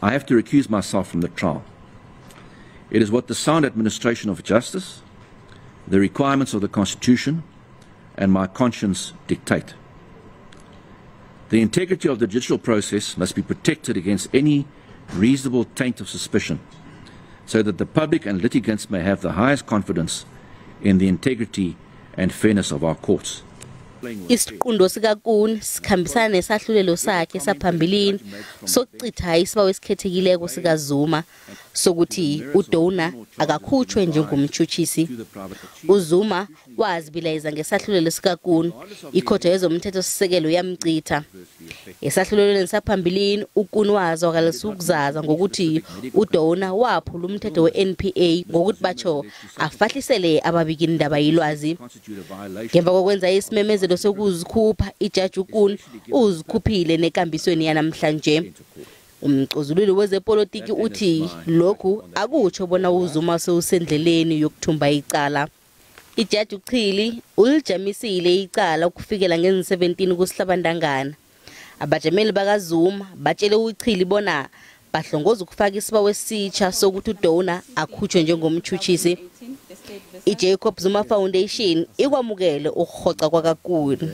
I have to recuse myself from the trial. It is what the sound administration of justice, the requirements of the Constitution, and my conscience dictate. The integrity of the judicial process must be protected against any reasonable taint of suspicion, so that the public and litigants may have the highest confidence in the integrity and fairness of our courts. Isiqunto sikaKoen sikhambisana nesahlulelo sakhe saphambilini sokucitha isibawo esikhethekileko sika-Zuma sokuthi uDona akakhutshwe njengomtjhutjhisi. uZuma wazibilayeza ngesahlulelo sikaKoen, ikhotho yezomthethosisekelo yamcitha. Esahlulelweni saphambilini uKoen wazakalisa ukuzaza ngokuthi uDona waphula umthetho we-NPA ngokuthi batsho afahlisele ababikindaba yilwazi. Ngemva kokwenza isimemezelo sokuzikhupha, ijaji uKoen uzikhuphile nekambisweni yanamhlanje. Umcozululi wezepolitiki uthi lokhu akutsho bona uZuma sewusendleleni yokuthumba icala. Ijaji uChili ulijamisile icala ukufikela nge-17 kuSihlabantangana. Abajameli bakaZuma batshele uChili bona bahlongoza ukufaka isibawo esitsha sokuthi uDona akhutshwe njengomtjhutjhisi. iJacob Zuma Foundation ikwamukele ukuhoxa kwakaKoen.